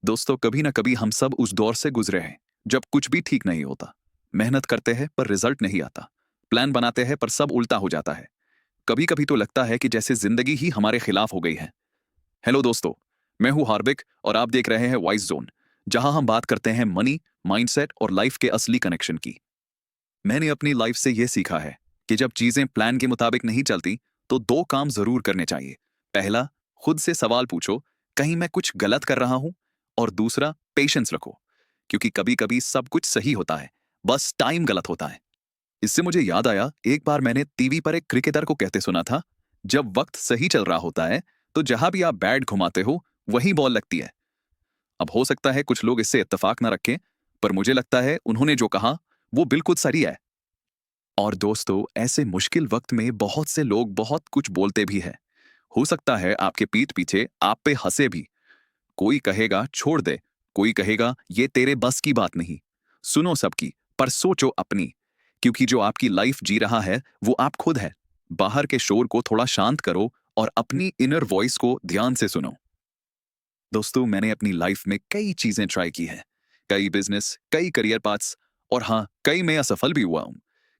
दोस्तों, कभी ना कभी हम सब उस दौर से गुजरे हैं जब कुछ भी ठीक नहीं होता। मेहनत करते हैं पर रिजल्ट नहीं आता। प्लान बनाते हैं पर सब उल्टा हो जाता है। कभी कभी तो लगता है कि जैसे जिंदगी ही हमारे खिलाफ हो गई है। हेलो दोस्तों, मैं हूं हार्दिक और आप देख रहे हैं वाइस जोन, जहां हम बात करते हैं मनी, माइंडसेट और लाइफ के असली कनेक्शन की। मैंने अपनी लाइफ से यह सीखा है कि जब चीजें प्लान के मुताबिक नहीं चलती तो दो काम जरूर करने चाहिए। पहला, खुद से सवाल पूछो, कहीं मैं कुछ गलत कर रहा हूं? और दूसरा, पेशेंस रखो, क्योंकि कभी कभी सब कुछ सही होता है, बस टाइम गलत होता है। इससे मुझे याद आया, एक बार मैंने टीवी पर एक क्रिकेटर को कहते सुना था, जब वक्त सही चल रहा होता है तो जहां भी आप बैट घुमाते हो वहीं बॉल लगती है। अब हो सकता है कुछ लोग इससे इत्तेफाक ना रखें, पर मुझे लगता है उन्होंने जो कहा वो बिल्कुल सही है। और दोस्तों, ऐसे मुश्किल वक्त में बहुत से लोग बहुत कुछ बोलते भी हैं। हो सकता है आपके पीठ पीछे आप पे हंसे भी। कोई कहेगा छोड़ दे, कोई कहेगा ये तेरे बस की बात नहीं। सुनो सबकी, पर सोचो अपनी, क्योंकि जो आपकी लाइफ जी रहा है वो आप खुद है। बाहर के शोर को थोड़ा शांत करो और अपनी इनर वॉइस को ध्यान से सुनो। दोस्तों, मैंने अपनी लाइफ में कई चीजें ट्राई की हैं। कई बिजनेस, कई करियर पाथ्स, और हाँ, कई में असफल भी हुआ हूं।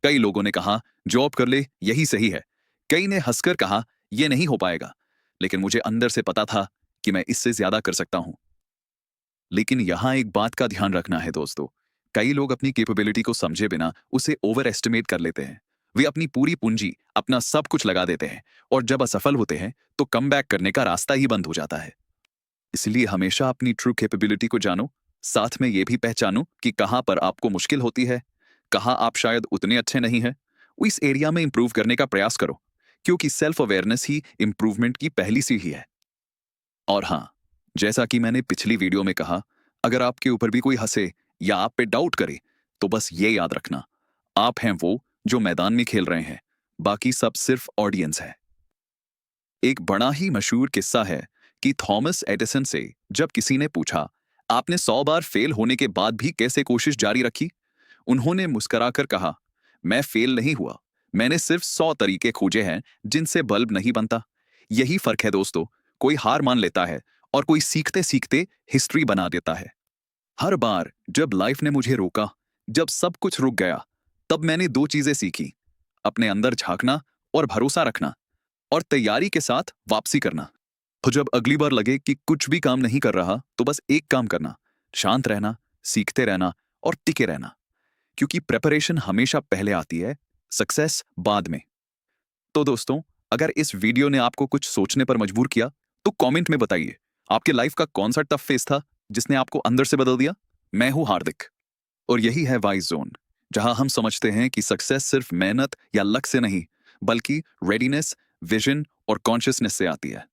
कई लोगों ने कहा जॉब कर ले, यही सही है। कई ने हंसकर कहा ये नहीं हो पाएगा। लेकिन मुझे अंदर से पता था कि मैं इससे ज्यादा कर सकता हूं। लेकिन यहां एक बात का ध्यान रखना है दोस्तों, कई लोग अपनी कैपेबिलिटी को समझे बिना उसे ओवर एस्टिमेट कर लेते हैं। वे अपनी पूरी पूंजी, अपना सब कुछ लगा देते हैं, और जब असफल होते हैं तो कम करने का रास्ता ही बंद हो जाता है। इसलिए हमेशा अपनी ट्रू कैपेबिलिटी को जानो, साथ में ये भी पहचानो कि कहाँ पर आपको मुश्किल होती है, कहाँ आप शायद उतने अच्छे नहीं हैं। इस एरिया में इंप्रूव करने का प्रयास करो, क्योंकि सेल्फ अवेयरनेस ही इंप्रूवमेंट की पहली सीढ़ी है। और हाँ, जैसा कि मैंने पिछली वीडियो में कहा, अगर आपके ऊपर भी कोई हंसे या आप पे डाउट करे, तो बस ये याद रखना, आप हैं वो जो मैदान में खेल रहे हैं, बाकी सब सिर्फ ऑडियंस है। एक बड़ा ही मशहूर किस्सा है कि थॉमस एडिसन से जब किसी ने पूछा, आपने 100 बार फेल होने के बाद भी कैसे कोशिश जारी रखी? उन्होंने मुस्कुराकर कहा, मैं फेल नहीं हुआ, मैंने सिर्फ 100 तरीके खोजे हैं जिनसे बल्ब नहीं बनता। यही फर्क है दोस्तों, कोई हार मान लेता है और कोई सीखते सीखते हिस्ट्री बना देता है। हर बार जब लाइफ ने मुझे रोका, जब सब कुछ रुक गया, तब मैंने दो चीजें सीखी, अपने अंदर झांकना और भरोसा रखना, और तैयारी के साथ वापसी करना। तो जब अगली बार लगे कि कुछ भी काम नहीं कर रहा, तो बस एक काम करना, शांत रहना, सीखते रहना और टिके रहना, क्योंकि प्रेपरेशन हमेशा पहले आती है, सक्सेस बाद में। तो दोस्तों, अगर इस वीडियो ने आपको कुछ सोचने पर मजबूर किया, तो कमेंट में बताइए, आपके लाइफ का कौन सा टफ फेस था जिसने आपको अंदर से बदल दिया। मैं हूं हार्दिक, और यही है वाइज जोन, जहां हम समझते हैं कि सक्सेस सिर्फ मेहनत या लक से नहीं, बल्कि रेडीनेस, विजन और कॉन्शियसनेस से आती है।